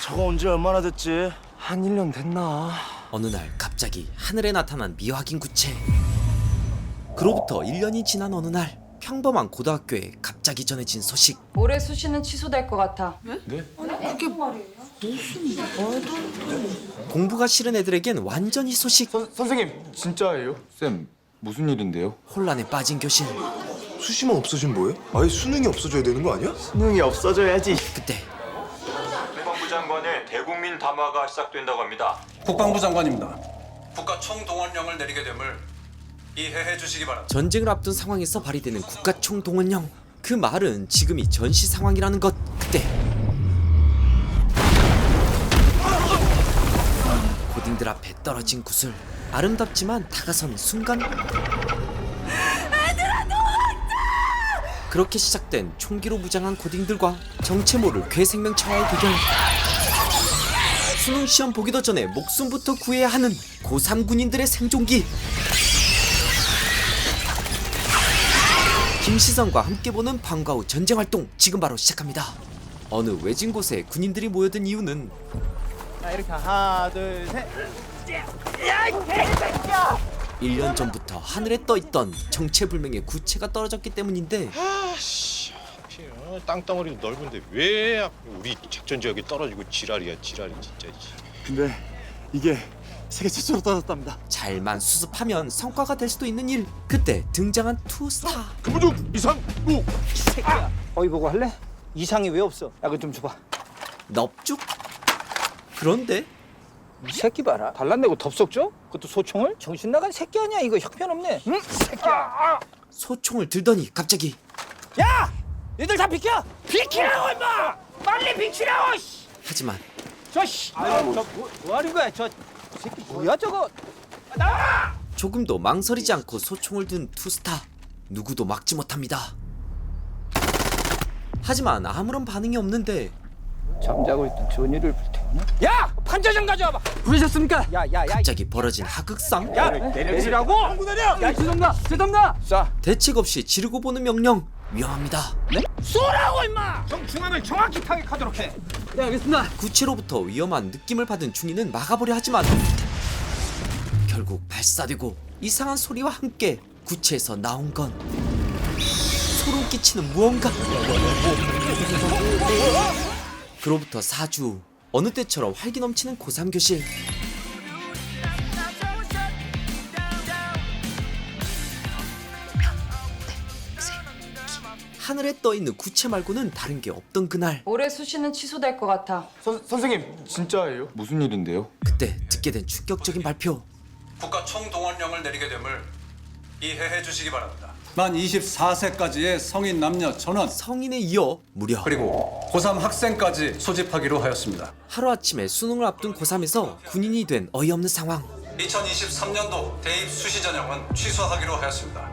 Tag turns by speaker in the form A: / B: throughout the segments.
A: 저거 온 지 얼마나 됐지?
B: 한 1년 됐나?
C: 어느 날 갑자기 하늘에 나타난 미확인 구체. 그로부터 1년이 지난 어느 날 평범한 고등학교에 갑자기 전해진 소식.
D: 올해 수시는 취소될 것 같아.
C: 공부가 싫은 애들에겐 완전히 소식.
B: 선생님 진짜예요?
E: 쌤, 무슨 일인데요?
C: 혼란에 빠진 교실.
F: 수시만 없어지면 뭐해? 아예 수능이 없어져야 되는 거 아니야?
A: 수능이 없어져야지.
C: 그때
G: 국방부 장관의 대국민 담화가 시작된다고 합니다.
H: 국방부 장관입니다. 국가 총동원령을 내리게 됨을 이해해 주시기 바랍니다.
C: 전쟁을 앞둔 상황에서 발휘되는 국가총동원령. 그 말은 지금이 전시 상황이라는 것. 그때 고딩들 앞에 떨어진 구슬. 아름답지만 다가서는 순간 그렇게 시작된 총기로 무장한 고딩들과 정체 모를 괴생명체와의 대결. 수능 시험 보기도 전에 목숨부터 구해야 하는 고3 군인들의 생존기. 김시선과 함께 보는 방과 후 전쟁 활동 지금 바로 시작합니다. 어느 외진 곳에 군인들이 모여든 이유는
A: 자, 이렇게 하나, 둘, 셋.
C: 1년 전부터 하늘에 떠있던 정체불명의 구체가 떨어졌기 때문인데
I: 땅덩어리도 넓은데 왜 우리 작전 지역이 떨어지고 지랄이야 지랄이 진짜.
A: 근데 이게 세계 최초로 떨어졌답니다.
C: 잘만 수습하면 성과가 될 수도 있는 일. 그때 등장한 투스타.
F: 금부중 이상 무.
J: 새끼야. 어이 보고 할래? 이상이 왜 없어? 약을 좀 줘봐.
C: 넙죽? 그런데
J: 이 새끼 봐라. 달란내고 덥석 줘? 그것도 소총을? 정신 나간 새끼 아니야? 이거 형편없네. 응? 새끼야.
C: 소총을 들더니 갑자기
J: 야! 니들 다 비켜! 비키라고 임마! 빨리 비키라고! 씨!
C: 하지만
J: 저 씨! 뭐 하는 거야? 저 새끼 뭐야 저거? 나와!
C: 조금도 망설이지 않고 소총을 든 투스타. 누구도 막지 못합니다. 하지만 아무런 반응이 없는데
J: 잠자고 있던 전이를 불태우네. 야! 판자장 가져와봐. 부르셨습니까? 야야야.
C: 갑자기 벌어진 하극상.
J: 야! 내리라고! 야 죄송합니다. 쏴.
C: 대책 없이 지르고 보는 명령. 위험합니다.
J: 쏘라고 임마! 정중앙을 정확히 타격하도록 해. 네 알겠습니다.
C: 구체로부터 위험한 느낌을 받은 중이는 막아보려 하지만 결국 발사되고 이상한 소리와 함께 구체에서 나온 건 소름 끼치는 무언가. 그로부터 4주. 어느 때처럼 활기 넘치는 고3 교실. 하늘에 떠있는 구체 말고는 다른 게 없던 그날.
D: 올해 수시는 취소될 것 같아.
B: 선생님 진짜예요?
E: 무슨 일인데요?
C: 그때 듣게 된 충격적인 발표.
H: 국가 총동원령을 내리게 됨을 이해해 주시기 바랍니다.
K: 만 24세까지의 성인 남녀 전원
C: 성인에 이어 무려
K: 그리고 고3 학생까지 소집하기로 하였습니다.
C: 하루아침에 수능을 앞둔 고3에서 군인이 된 어이없는 상황.
H: 2023년도 대입 수시 전형은 취소하기로 하였습니다.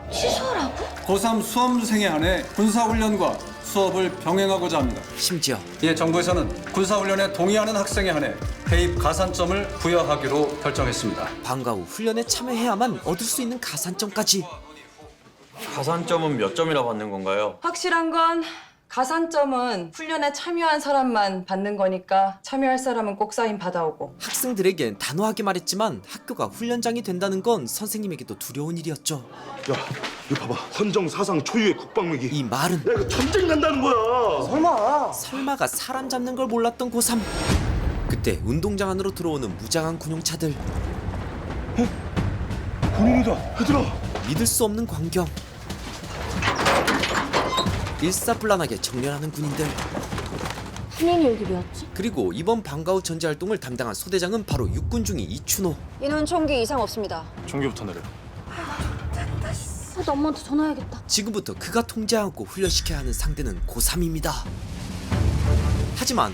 K: 고3 수험생에 한해 군사훈련과 수업을 병행하고자 합니다.
C: 심지어
K: 이에 정부에서는 군사훈련에 동의하는 학생에 한해 대입 가산점을 부여하기로 결정했습니다.
C: 방과 후 훈련에 참여해야만 얻을 수 있는 가산점까지.
G: 가산점은 몇 점이나 받는 건가요?
D: 확실한 건 가산점은 훈련에 참여한 사람만 받는 거니까 참여할 사람은 꼭 사인 받아오고.
C: 학생들에겐 단호하게 말했지만 학교가 훈련장이 된다는 건 선생님에게도 두려운 일이었죠.
F: 야 이거 봐봐. 헌정 사상 초유의 국방무기.
C: 이 말은
F: 야 이거 전쟁 난다는 거야.
C: 설마가 사람 잡는 걸 몰랐던 고3. 그때 운동장 안으로 들어오는 무장한 군용차들.
F: 군인이다. 얘들아.
C: 믿을 수 없는 광경. 일사불란하게 정렬하는 군인들.
L: 군인이 여기 왜 왔지?
C: 그리고 이번 방과 후 전제 활동을 담당한 소대장은 바로 육군 중위 이춘호.
L: 인원 총기 이상 없습니다.
I: 총기부터 내려.
L: 나 엄마한테 전화해야겠다.
C: 지금부터 그가 통제하고 훈련시켜야 하는 상대는 고3입니다. 하지만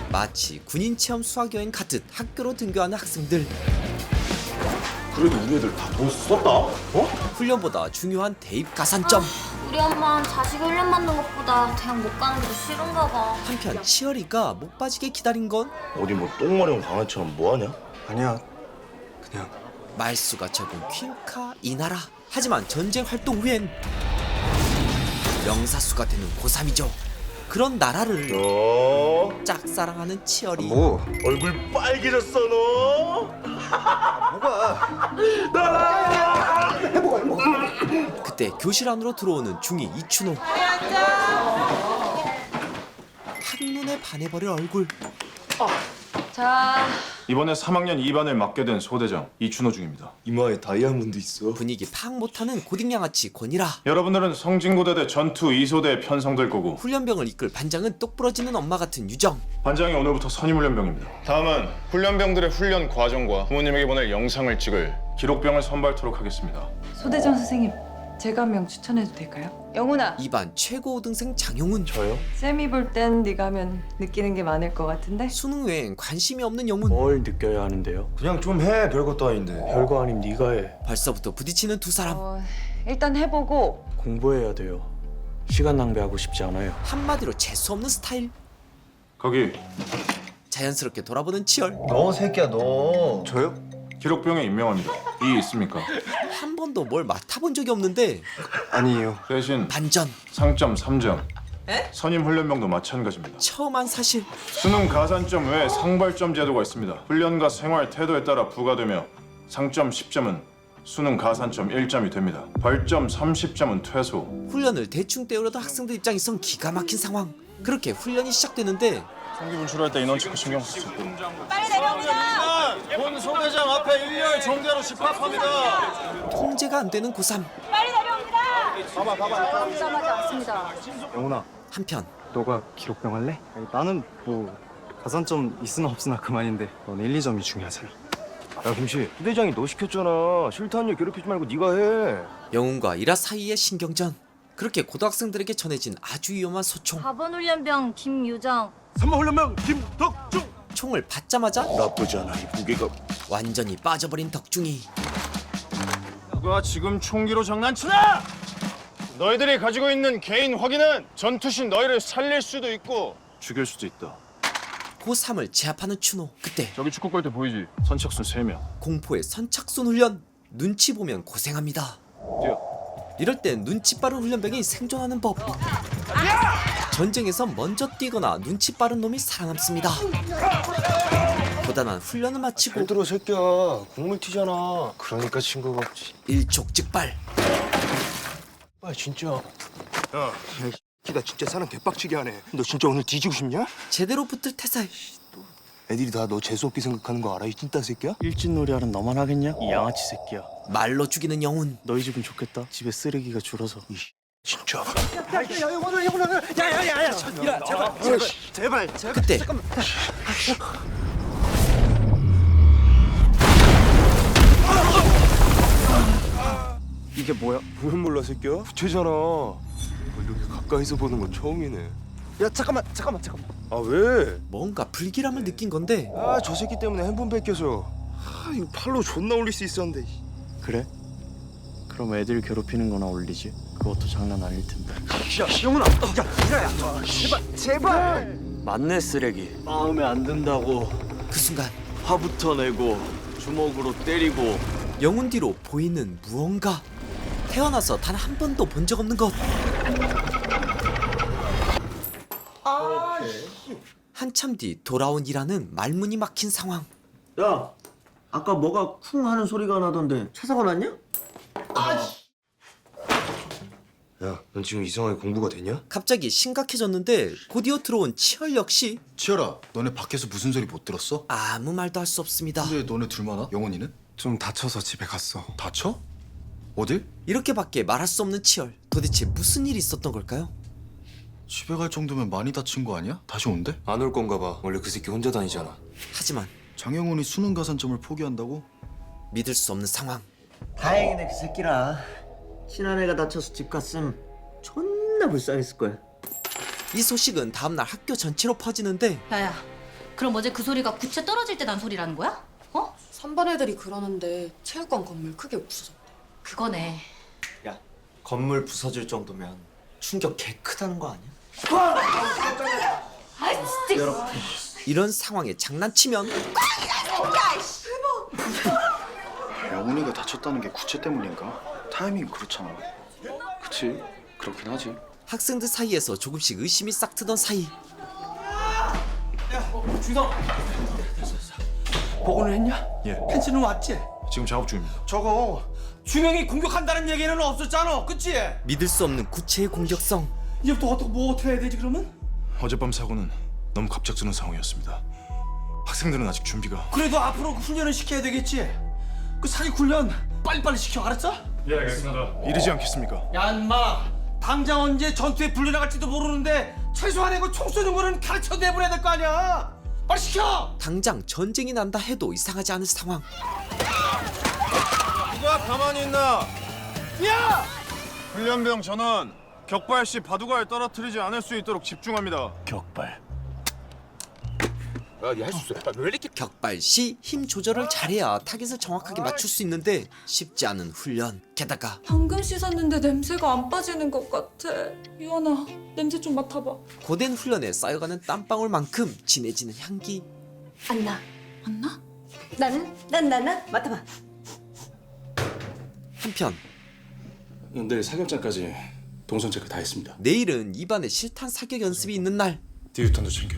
C: 마치 군인 체험 수학여행 가듯 학교로 등교하는 학생들.
F: 그래도 우리 애들 다 돈 썼다.
C: 훈련보다 중요한 대입 가산점.
L: 우리 엄마는 자식 훈련 받는 것보다 대학 못 가는 게 더 싫은가 봐.
C: 한편 치열이가 목 빠지게 기다린 건
F: 어디 뭐 똥마려운 강아지처럼 뭐하냐?
B: 아니야. 그냥
C: 말수가 적은 퀸카 이나라. 하지만 전쟁 활동 후엔 명사수가 되는 고3이죠. 그런 나라를 짝사랑하는 치열이
F: 뭐 얼굴 빨개졌어 너?
C: 그때 교실 안으로 들어오는 중2 이춘호. 한눈에 반해버릴 얼굴.
D: 자,
E: 이번에 3학년 2반을 맡게 된 소대장 이춘호 중입니다.
F: 이마에 다이아몬드 있어.
C: 분위기 파악 못하는 고딩양아치 권이라.
E: 여러분들은 성진고대대 전투 2소대에 편성될 거고
C: 훈련병을 이끌 반장은 똑부러지는 엄마 같은 유정.
E: 반장이 오늘부터 선임훈련병입니다. 다음은 훈련병들의 훈련 과정과 부모님에게 보낼 영상을 찍을 기록병을 선발토록 하겠습니다.
D: 소대장 선생님, 제가 한 명 추천해도 될까요? 영훈아,
C: 2반 최고 5등생 장영훈.
F: 저요?
D: 쌤이 볼 땐 네가 하면 느끼는 게 많을 것 같은데?
C: 수능 외엔 관심이 없는 영훈.
B: 뭘 느껴야 하는데요?
F: 그냥 좀 해. 별것도 아닌데.
B: 별거 아님 네가 해.
C: 벌써부터 부딪히는 두 사람.
D: 일단 해보고
B: 공부해야 돼요. 시간 낭비하고 싶지 않아요.
C: 한마디로 재수없는 스타일.
E: 거기
C: 자연스럽게 돌아보는 치열.
F: 너 새끼야 너. 저요?
E: 기록병에 임명합니다. 이의 있습니까?
C: 한 번도 뭘 맡아본 적이 없는데
F: 아니에요.
E: 대신
C: 반전.
E: 상점 3점. 선임훈련병도 마찬가지입니다.
C: 처음 한 사실.
E: 수능 가산점 외에 상발점 제도가 있습니다. 훈련과 생활 태도에 따라 부과되며 상점 10점은 수능 가산점 1점이 됩니다. 벌점 30점은 퇴소.
C: 훈련을 대충 때우려던 학생들 입장에선 기가 막힌 상황. 그렇게 훈련이 시작되는데
E: 성기 분출할 때 인원 체크 신경 쓰고.
L: 빨리 내려옵니다.
A: 본 소대장 앞에 일렬 정대로 집합합니다.
C: 통제가 안 되는 고3.
L: 빨리 내려옵니다.
D: 오자마자 왔습니다.
B: 영훈아,
C: 한편
B: 너가 기록병 할래? 나는 뭐 가산점 있으나 없으나 그만인데 넌 1, 2점이 중요하잖아.
F: 야 김씨, 부대장이 너 시켰잖아. 싫다는 일 괴롭히지 말고 네가 해.
C: 영훈과 이라 사이의 신경전. 그렇게 고등학생들에게 전해진 아주 위험한 소총.
L: 4번 훈련병 김유정.
F: 3번 훈련병 김덕중.
C: 총을 받자마자
F: 나쁘지 않아. 이 무게가.
C: 완전히 빠져버린 덕중이.
E: 누가 지금 총기로 장난치나? 너희들이 가지고 있는 개인 확인은 전투신 너희를 살릴 수도 있고 죽일 수도 있다.
C: 고3을 제압하는 추노. 그때
E: 저기 축구 골대 보이지? 선착순 3명.
C: 공포의 선착순 훈련. 눈치 보면 고생합니다.
E: 뛰어.
C: 이럴 땐 눈치 빠른 훈련병이 생존하는 법. 전쟁에서 먼저 뛰거나 눈치 빠른 놈이 살아남습니다. 고단한 훈련을 마치고
F: 들어 새끼야. 국물 튀잖아. 그러니까 친구가 없지.
C: 일촉즉발.
F: 아 진짜. 야, 나 진짜 사람 개빡치게 하네. 너 진짜 오늘 뒤지고 싶냐?
C: 제대로 붙을 태세.
F: 애들이 다 너 재수없게 생각하는 거 알아? 이 찐따 새끼야?
B: 일진놀이하는 너만 하겠냐? 이 양아치 새끼야.
C: 말로 죽이는 영훈.
B: 너희 집은 좋겠다. 집에 쓰레기가 줄어서.
F: 진짜.
C: 그때
B: 이게 뭐야?
F: 뭘 몰라 새끼야? 부채잖아. 이걸 이렇게 가까이서 보는 건 처음이네.
B: 야 잠깐만.
F: 아 왜?
C: 뭔가 불길함을 느낀 건데
F: 아 저 새끼 때문에 핸폰 뺏겨서. 아 이거 팔로 존나 올릴 수 있었는데.
B: 그래? 그럼 애들 괴롭히는 거나 올리지. 그것도 장난 아닐 텐데.
F: 야 영훈아. 야 제발.
B: 맞네 쓰레기. 마음에 안 든다고
C: 그 순간
B: 화부터 내고 주먹으로 때리고.
C: 영훈 뒤로 보이는 무언가. 태어나서 단 한 번도 본 적 없는 것. 한참 뒤 돌아온 이라는 말문이 막힌 상황.
J: 야, 아까 뭐가 쿵 하는 소리가 나던데 차사가 났냐?
F: 야, 넌 지금 이상하게 공부가 되냐?
C: 갑자기 심각해졌는데 곧이어 들어온 치열 역시
A: 치열아, 너네 밖에서 무슨 소리 못 들었어?
C: 아무 말도 할 수 없습니다.
A: 근데 너네 둘만 와? 영훈이는?
B: 좀 다쳐서 집에 갔어.
A: 다쳐? 어딜?
C: 이렇게밖에 말할 수 없는 치열. 도대체 무슨 일이 있었던 걸까요?
A: 집에 갈 정도면 많이 다친 거 아니야? 다시 온대?
F: 안 올 건가 봐. 원래 그 새끼 혼자 다니잖아.
C: 하지만
A: 장영훈이 수능 가산점을 포기한다고?
C: 믿을 수 없는 상황.
J: 다행이네 그 새끼라. 친한 애가 다쳐서 집 갔음 존나 불쌍했을 거야.
C: 이 소식은 다음날 학교 전체로 퍼지는데
L: 야야, 그럼 어제 그 소리가 구체 떨어질 때 난 소리라는 거야? 어?
D: 3반 애들이 그러는데 체육관 건물 크게 부서졌대.
L: 그거네.
J: 야, 건물 부서질 정도면 충격 개 크다는 거 아니야?
L: 아 진짜.
C: 이런 상황에 장난치면
A: 영훈이가 다쳤다는 게 구체 때문인가? 타이밍이 그렇잖아. 그치, 그렇긴 하지.
C: 학생들 사이에서 조금씩 의심이 싹트던 사이
J: 보고는 했냐?
E: 예.
J: 펜스는 왔지?
E: 지금 작업 중입니다.
J: 저거 준영이 공격한다는 얘기는 없었잖아, 그치?
C: 믿을 수 없는 구체의 공격성.
J: 이제부터 어떻게 해야 되지 그러면?
E: 어젯밤 사고는 너무 갑작스러운 상황이었습니다. 학생들은 아직 준비가.
J: 그래도 앞으로 훈련을 시켜야 되겠지? 그 사기 훈련 빨리빨리 시켜, 알았어?
E: 예, 알겠습니다. 이르지 않겠습니까?
J: 야, 인마, 당장 언제 전투에 불려나갈지도 모르는데 최소한 이거 총 쏘는 거는 가르쳐 내보내야 될 거 아니야? 빨리 시켜!
C: 당장 전쟁이 난다 해도 이상하지 않은 상황.
E: 누가 가만히 있나?
J: 야!
E: 훈련병 전원 격발 시 바둑알 떨어뜨리지 않을 수 있도록 집중합니다.
J: 격발.
C: 격발 시 힘 조절을 잘해야 타겟을 정확하게 맞출 수 있는데 쉽지 않은 훈련. 게다가
D: 방금 씻었는데 냄새가 안 빠지는 것 같아. 유원아, 냄새 좀 맡아봐.
C: 고된 훈련에 쌓여가는 땀방울만큼 진해지는 향기.
L: 안 나.
D: 안 나?
L: 나는 맡아봐.
C: 한편
F: 내일 사격장까지 동선 체크 다 했습니다.
C: 내일은 입안에 실탄 사격 연습이 있는 날.
E: 디유탄도 챙겨.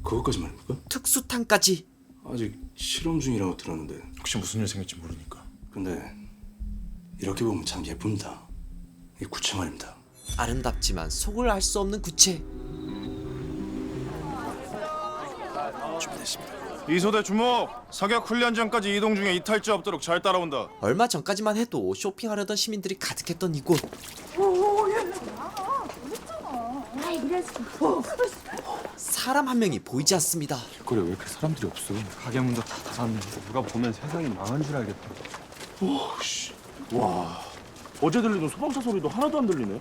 F: 그것까지 말입니까?
C: 특수탄까지.
F: 아직 실험 중이라고 들었는데.
E: 혹시 무슨 일 생길지 모르니까.
F: 근데 이렇게 보면 참 예쁩니다. 이 구체 말입니다.
C: 아름답지만 속을 알 수 없는 구체.
F: 준비됐습니다.
E: 이소대 주목! 사격 훈련장까지 이동 중에 이탈자 없도록 잘 따라온다.
C: 얼마 전까지만 해도 쇼핑하려던 시민들이 가득했던 이곳. 사람 한 명이 보이지 않습니다.
B: 길거리에 왜 이렇게 사람들이 없어? 가게 문도 다 닫았는데 누가 보면 세상이 망한 줄 알겠다.
A: 와, 어제 들리던 소방차 소리도 하나도 안 들리네.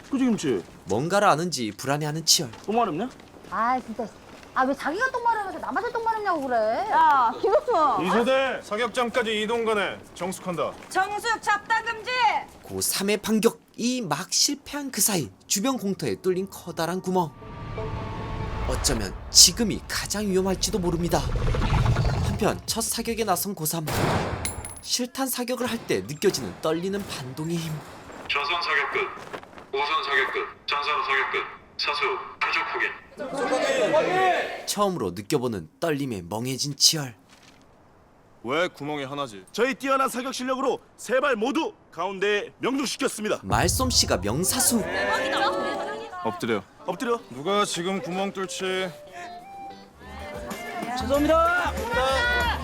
A: 그지 김치?
C: 뭔가를 아는지 불안해하는 치열.
A: 또 마렵냐?
L: 아 진짜. 아 왜 자기가 똥 마르면서 남한테 똥 마렵냐고 그래. 야 김옥수.
E: 이소대 사격장까지 이동 간에 정숙한다.
D: 정숙 잡담 금지.
C: 고3의 반격이 막 실패한 그 사이 주변 공터에 뚫린 커다란 구멍. 어쩌면 지금이 가장 위험할지도 모릅니다. 한편 첫 사격에 나선 고3. 실탄 사격을 할 때 느껴지는 떨리는 반동의 힘.
H: 좌선 사격 끝. 우선 사격 끝. 전사로 사격 끝. 사수 표적 확인.
C: 처음으로 느껴보는 떨림에 멍해진 치열.
E: 왜 구멍이 하나지?
A: 저희 뛰어난 사격 실력으로 세 발 모두 가운데에 명중시켰습니다.
C: 말솜씨가 명사수.
E: 엎드려.
A: 엎드려.
E: 누가 지금 구멍 뚫지?
J: 죄송합니다.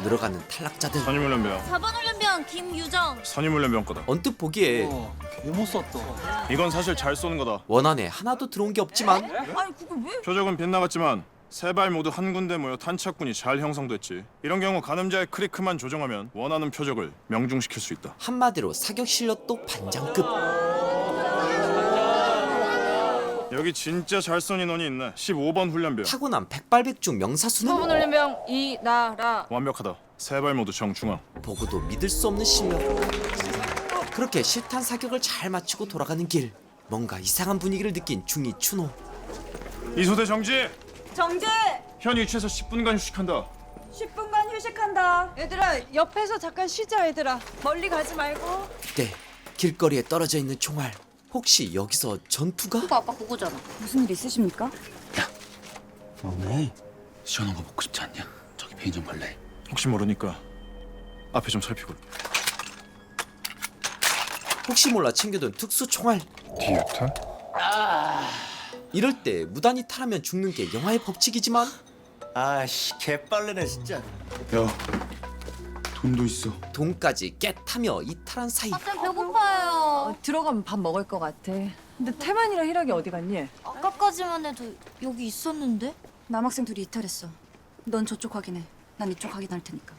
C: 늘어가는 탈락자들.
E: 선임훈련병.
L: 4번 훈련병 김유정.
E: 선임훈련병 거다.
C: 언뜻 보기에
J: 개못 썼다.
E: 이건 사실 잘 쏘는 거다.
C: 원안에 하나도 들어온 게 없지만
L: 아니 그걸 왜?
E: 표적은 빗나갔지만 세 발 모두 한 군데 모여 탄착군이 잘 형성됐지. 이런 경우 가늠자의 크리크만 조정하면 원하는 표적을 명중시킬 수 있다.
C: 한마디로 사격 실력도 반장급.
E: 여기 진짜 잘 쏜 인원이 있네. 15번 훈련병.
C: 타고난 백발백중 명사수는
D: 훈련병 이나라.
E: 완벽하다. 세 발 모두 정중앙.
C: 보고도 믿을 수 없는 실력. 그렇게 실탄 사격을 잘 마치고 돌아가는 길. 뭔가 이상한 분위기를 느낀 중2 춘호.
E: 이소대 정지!
D: 정지.
E: 현 위치에서 10분간 휴식한다.
D: 10분간 휴식한다. 얘들아 옆에서 잠깐 쉬자 얘들아. 멀리 가지 말고.
C: 그때 길거리에 떨어져 있는 총알. 혹시 여기서 전투가?
L: 그거 아빠 그거잖아.
D: 무슨 일 있으십니까?
J: 왜? 시원한 거 먹고 싶지 않냐? 저기 편의점 갈래?
E: 혹시 모르니까 앞에 좀 살피고.
C: 혹시 몰라 챙겨둔 특수 총알.
E: 디유탄?
C: 이럴 때 무단히 탈하면 죽는 게 영화의 법칙이지만
F: 아씨 개빨래네 진짜.
B: 야, 돈도 있어.
C: 돈까지 깨타며 이탈한 사이.
L: 갑자기 배고파요.
D: 들어가면 밥 먹을 것 같아. 근데 태만이랑 희락이 어디 갔니?
L: 아까까지만 해도 여기 있었는데?
M: 남학생 둘이 이탈했어. 넌 저쪽 확인해. 난 이쪽 확인할 테니까.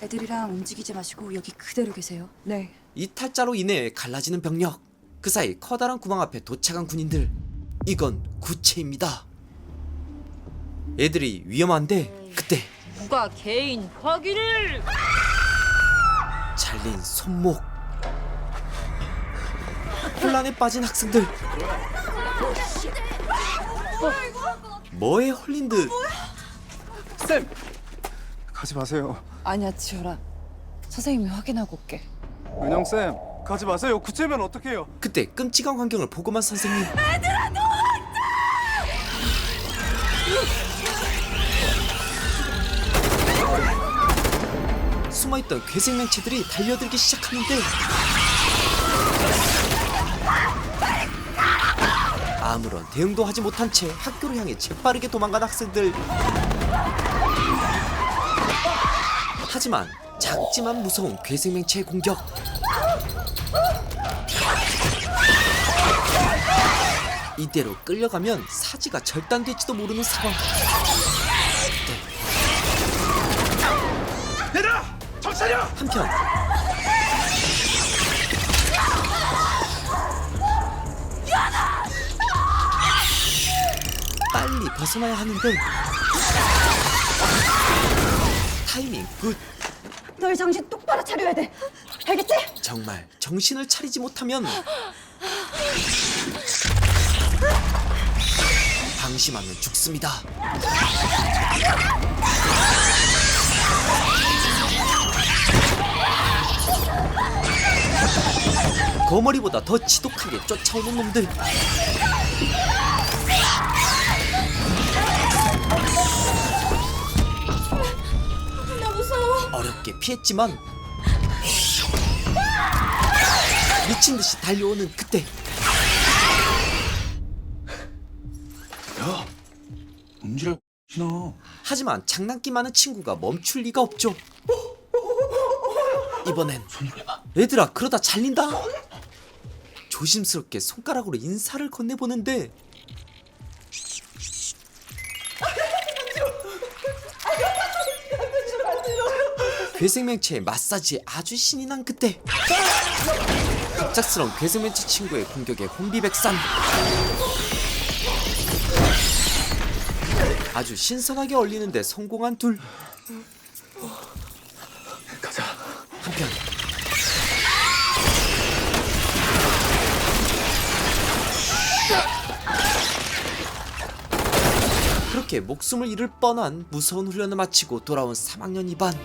M: 애들이랑 움직이지 마시고 여기 그대로 계세요.
D: 네.
C: 이탈자로 인해 갈라지는 병력. 그 사이 커다란 구멍 앞에 도착한 군인들. 이건 구체입니다. 애들이 위험한데 그때
L: 누가 개인 확인을?
C: 잘린 손목. 혼란에 빠진 학생들. 뭐에 홀린 듯.
B: 쌤! 가지 마세요.
D: 아니야 지효라. 선생님이 확인하고 올게.
B: 은영 쌤, 가지 마세요. 구체면 어떡해요?
C: 그때 끔찍한 광경을 보고만 선생님.
L: 얘들아 도망쳐!
C: 숨어있던 괴생명체들이 달려들기 시작하는데 아무런 대응도 하지 못한 채 학교를 향해 재빠르게 도망간 학생들. 하지만 작지만 무서운 괴생명체의 공격. 이대로 끌려가면 사지가 절단될지도 모르는 상황.
F: 얘들아! 정신 차려!
C: 한편 빨리 벗어나야 하는데 타이밍 굿.
L: 널 정신 똑바로 차려야 돼. 알겠지?
C: 정말 정신을 차리지 못하면 방심하면 죽습니다. 거머리보다 더 지독하게 쫓아오는 놈들.
L: 나 무서워.
C: 어렵게 피했지만 미친듯이 달려오는 그때.
A: 야, 문지랄 신어.
C: 하지만 장난기 많은 친구가 멈출 리가 없죠. 이번엔 얘들아 그러다 잘린다. 조심스럽게 손가락으로 인사를 건네보는데 괴생명체의 마사지에 아주 신이 난 그때 갑작스러운 괴생명체 친구의 공격에 혼비백산. 아주 신선하게 어울리는데 성공한 둘.
A: 가자.
C: 한편 그렇게 목숨을 잃을 뻔한 무서운 훈련을 마치고 돌아온 3학년 2반.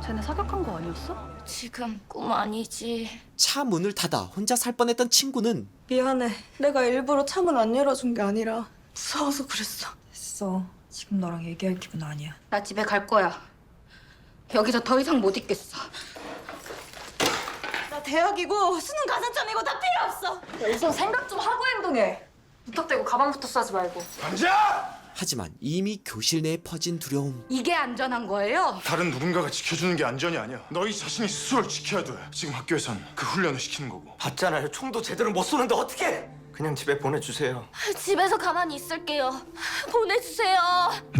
L: 쟤네 사격한 거 아니었어?
M: 지금 꿈 아니지.
C: 차 문을 닫아 혼자 살 뻔했던 친구는
D: 미안해. 내가 일부러 차문 안 열어준 게 아니라 무서워서 그랬어.
M: 됐어. 지금 너랑 얘기할 기분 아니야.
L: 나 집에 갈 거야. 여기서 더 이상 못 있겠어. 나 대학이고 수능 가산점이고 다 필요 없어.
D: 우선 생각 좀 하고 행동해. 무턱대고 가방부터 싸지 말고.
F: 앉아!
C: 하지만 이미 교실 내에 퍼진 두려움.
L: 이게 안전한 거예요?
E: 다른 누군가가 지켜주는 게 안전이 아니야. 너희 자신이 스스로를 지켜야 돼. 지금 학교에선 그 훈련을 시키는 거고.
J: 봤잖아요. 총도 제대로 못 쏘는데 어떻게?
F: 그냥 집에 보내주세요.
L: 집에서 가만히 있을게요. 보내주세요.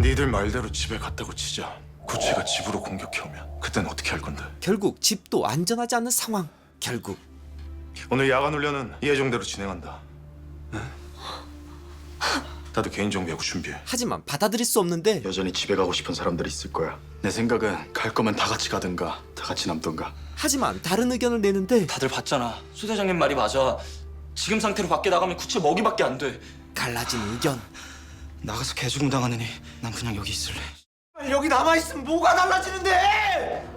E: 니들 말대로 집에 갔다고 치자. 구체가 집으로 공격해오면 그땐 어떻게 할 건데?
C: 결국 집도 안전하지 않은 상황. 결국
E: 오늘 야간 훈련은 예정대로 진행한다. 다들 개인정비하고 준비해.
C: 하지만 받아들일 수 없는데
F: 여전히 집에 가고 싶은 사람들이 있을 거야. 내 생각은 갈 거면 다 같이 가든가 다 같이 남든가.
C: 하지만 다른 의견을 내는데
J: 다들 봤잖아. 수 대장님 말이 맞아. 지금 상태로 밖에 나가면 구체 먹이밖에 안 돼.
C: 갈라진 의견.
F: 나가서 개죽음 당하느니 난 그냥 여기 있을래.
J: 여기 남아있으면 뭐가 달라지는데?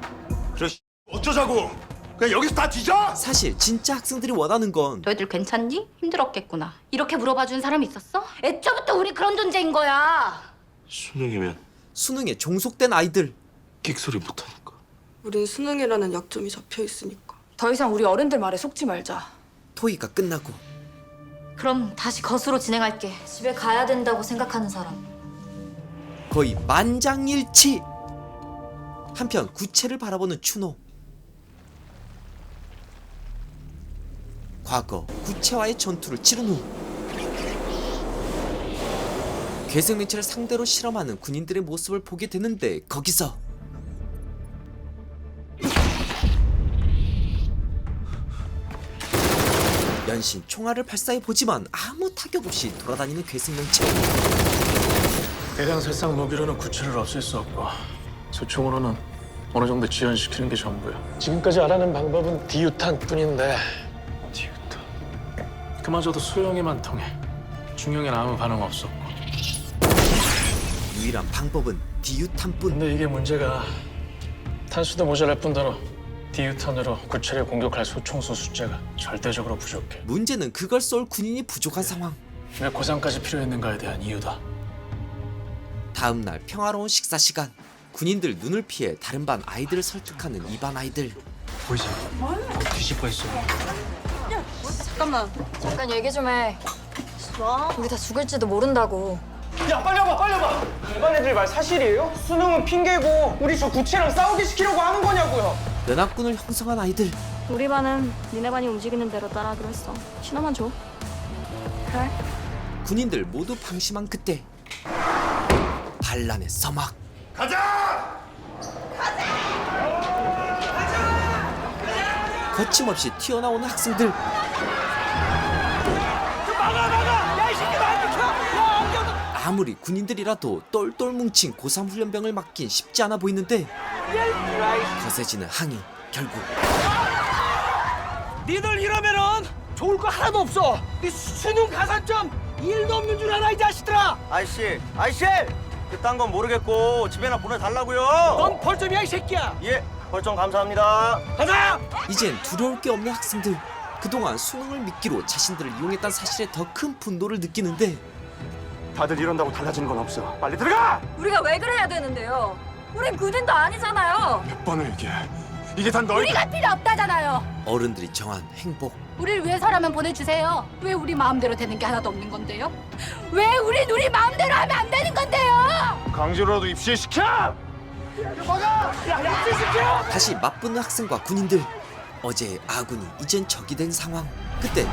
F: 그래 어쩌자고? 그냥 여기서 다 뒤져?
C: 사실 진짜 학생들이 원하는 건
L: 너희들 괜찮니? 힘들었겠구나. 이렇게 물어봐준 사람 있었어? 애초부터 우리 그런 존재인 거야.
F: 수능이면
C: 수능에 종속된 아이들.
F: 끽소리 못하니까.
D: 우린 수능이라는 약점이 잡혀 있으니까. 더 이상 우리 어른들 말에 속지 말자.
C: 토의가 끝나고
L: 그럼 다시 거수로 진행할게.
M: 집에 가야 된다고 생각하는 사람.
C: 거의 만장일치. 한편 구체를 바라보는 춘호. 과거 구체와의 전투를 치른 후 괴생명체를 상대로 실험하는 군인들의 모습을 보게 되는데 거기서 연신 총알을 발사해 보지만 아무 타격 없이 돌아다니는 괴생명체.
A: 대량 살상 무기로는 구체를 없앨 수 없고 소총으로는 어느 정도 지연시키는 게 전부야. 지금까지 알아낸 방법은 디유탄뿐인데 디유탄 그마저도 소형에만 통해. 중형엔 아무 반응 없었고.
C: 유일한 방법은 디유탄뿐.
A: 근데 이게 문제가 탄수도 모자랄 뿐더러 D유탄으로 구체를 공격할 소총수 숫자가 절대적으로 부족해.
C: 문제는 그걸 쏠 군인이 부족한 상황.
A: 왜 고상까지 필요했는가에 대한 이유다.
C: 다음 날 평화로운 식사 시간. 군인들 눈을 피해 다른 반 아이들을 설득하는 이 반 아이들.
B: 보이지? 뒤집어 있어.
M: 잠깐만. 잠깐 얘기 좀 해. 우리 다 죽을지도 모른다고.
J: 야 빨리 와봐 빨리 와봐. 일반 애들 말 사실이에요? 수능은 핑계고 우리 저 구체랑 싸우게 시키려고 하는 거냐고요.
C: 연합군을 형성한 아이들.
M: 우리 반은 니네 반이 움직이는 대로 따라하기로 했어. 신호만 줘. 그래?
C: 군인들 모두 방심한 그때 반란의 서막. 거침없이 튀어나오는 학생들. 아무리 군인들이라도 똘똘 뭉친 고3 훈련병을 막긴 쉽지 않아 보이는데 거세지는 항의. 결국
J: 니들 이러면은 좋을 거 하나도 없어. 네 수능 가산점 1도 없는 줄 알아 이 자식들아. 아이씨 그딴 건 모르겠고 집에나 보내달라고요. 넌 벌점이야 이 새끼야. 예 벌점 감사합니다. 가자.
C: 이젠 두려울 게 없는 학생들. 그동안 수능을 미끼로 자신들을 이용했다는 사실에 더 큰 분노를 느끼는데
F: 다들 이런다고 달라지는 건 없어. 빨리 들어가!
M: 우리가 왜 그래야 되는데요? 우린 군인도 아니잖아요.
F: 100번을 얘기해. 이게 다 너희...
L: 우리가 필요 없다잖아요.
C: 어른들이 정한 행복.
L: 우리를 위해서라면 보내주세요. 왜 우리 마음대로 되는 게 하나도 없는 건데요? 왜 우린 우리 마음대로 하면 안 되는 건데요?
F: 강제로라도 입시시켜!
C: 다시 맞붙는 학생과 군인들. 어제의 아군이 이젠 적이 된 상황. 그때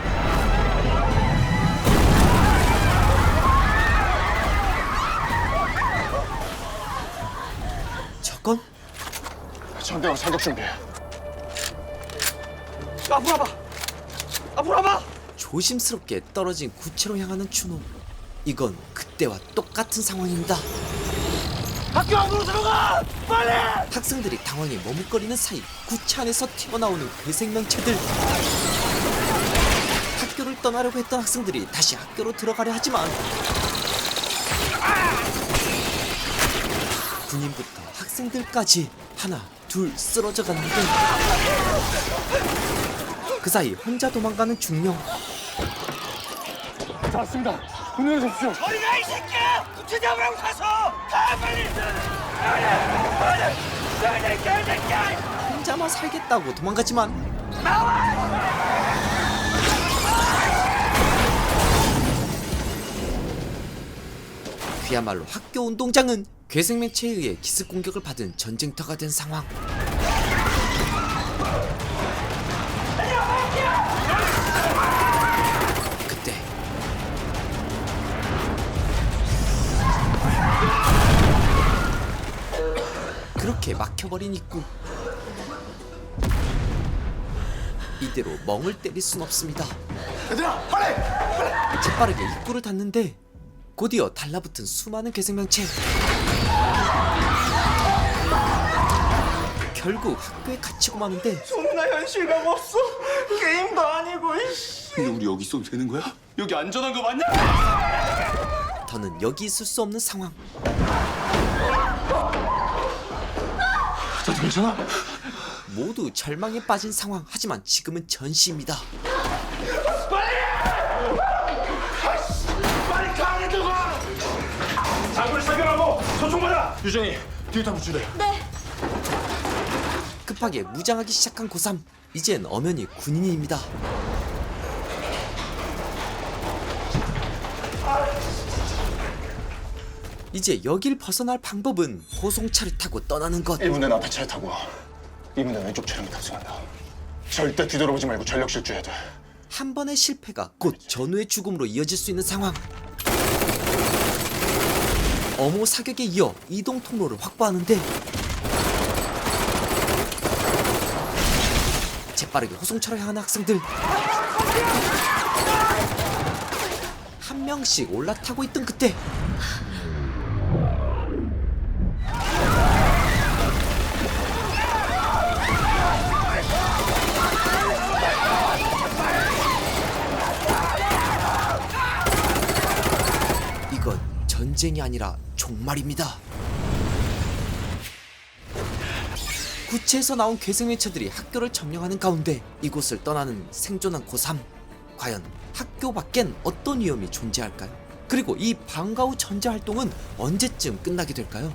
C: 저건
F: 전대원 사격 준비해.
J: 앞으로 와봐.
C: 조심스럽게 떨어진 구체로 향하는 준호. 이건 그때와 똑같은 상황입니다.
J: 학교 안으로 들어가 빨리.
C: 학생들이 당황해 머뭇거리는 사이 구체 안에서 튀어나오는 괴생명체들. 학교를 떠나려고 했던 학생들이 다시 학교로 들어가려 하지만 군인부터 학생들까지 하나 둘 쓰러져 가는데 그 사이 혼자 도망가는 중령.
F: 자, 왔습니다. 군인을 잡십시오.
J: 어리가 이 새끼야. 구체 잡으라고 가서 가 빨리.
C: 혼자만 살겠다고 도망가지만 그야말로 학교 운동장은 괴생명체에 의해 기습 공격을 받은 전쟁터가 된 상황. 그때 그렇게 막혀버린 입구. 이대로 멍을 때릴 순 없습니다.
F: 얘들아, 빨리!
C: 재빠르게 입구를 닫는데 곧이어 달라붙은 수많은 괴생명체. 결국 학교에 갇히고 마는데
J: 존나 현실감 없어. 게임도 아니고.
F: 근데 우리 여기 있어도 되는 거야? 여기 안전한 거 맞냐?
C: 더는 여기 있을 수 없는 상황.
F: 다들 괜찮아?
C: 모두 절망에 빠진 상황. 하지만 지금은 전시입니다.
F: 빨리 가게 들어가! 장군을 사격하고 소총 받아! 유정이, 뒤에다 붙여대.
M: 네.
C: 급하게 무장하기 시작한 고3. 이젠 엄연히 군인입니다. 이제 여길 벗어날 방법은 호송차를 타고 떠나는 것.
F: 1분대 앞에 차를 타고 2분대 왼쪽 차량이 탑승한다. 절대 뒤돌아보지 말고 전력 질주해야 돼.
C: 한 번의 실패가 곧 전우의 죽음으로 이어질 수 있는 상황. 어모 사격에 이어 이동 통로를 확보하는데 재빠르게 호송차로 향하는 학생들. 한 명씩 올라타고 있던 그때 이건 전쟁이 아니라 종말입니다. 구체에서 나온 괴생명체들이 학교를 점령하는 가운데 이곳을 떠나는 생존한 고3. 과연 학교 밖엔 어떤 위험이 존재할까요? 그리고 이 방과 후 전제 활동은 언제쯤 끝나게 될까요?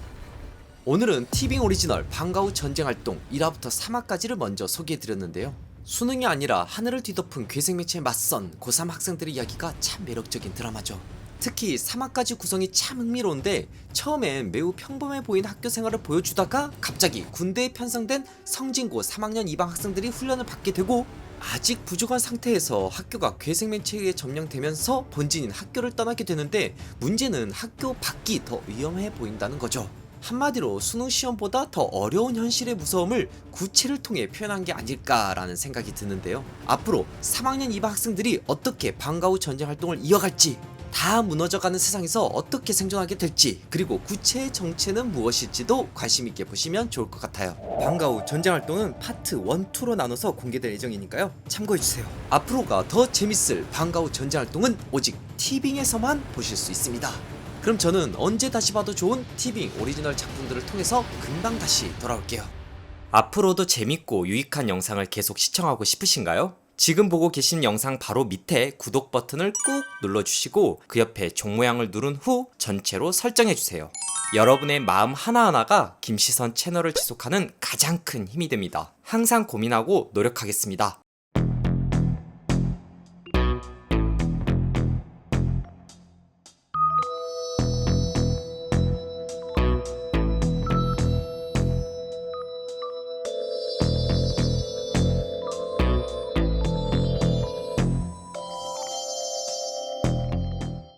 C: 오늘은 티빙 오리지널 방과 후 전쟁 활동 1화부터 3화까지를 먼저 소개해드렸는데요. 수능이 아니라 하늘을 뒤덮은 괴생명체에 맞선 고3 학생들의 이야기가 참 매력적인 드라마죠. 특히 3화까지 구성이 참 흥미로운데 처음엔 매우 평범해 보인 학교 생활을 보여주다가 갑자기 군대에 편성된 성진고 3학년 2반 학생들이 훈련을 받게 되고 아직 부족한 상태에서 학교가 괴생명체에 의해 점령되면서 본진인 학교를 떠나게 되는데 문제는 학교 밖이 더 위험해 보인다는 거죠. 한마디로 수능 시험보다 더 어려운 현실의 무서움을 구체를 통해 표현한 게 아닐까라는 생각이 드는데요. 앞으로 3학년 2반 학생들이 어떻게 방과 후 전쟁 활동을 이어갈지, 다 무너져가는 세상에서 어떻게 생존하게 될지, 그리고 구체의 정체는 무엇일지도 관심있게 보시면 좋을 것 같아요. 방과 후 전쟁 활동은 파트 1, 2로 나눠서 공개될 예정이니까요. 참고해주세요. 앞으로가 더 재밌을 방과 후 전쟁 활동은 오직 티빙에서만 보실 수 있습니다. 그럼 저는 언제 다시 봐도 좋은 티빙 오리지널 작품들을 통해서 금방 다시 돌아올게요. 앞으로도 재밌고 유익한 영상을 계속 시청하고 싶으신가요? 지금 보고 계신 영상 바로 밑에 구독 버튼을 꾹 눌러주시고 그 옆에 종 모양을 누른 후 전체로 설정해주세요. 여러분의 마음 하나하나가 김시선 채널을 지속하는 가장 큰 힘이 됩니다. 항상 고민하고 노력하겠습니다.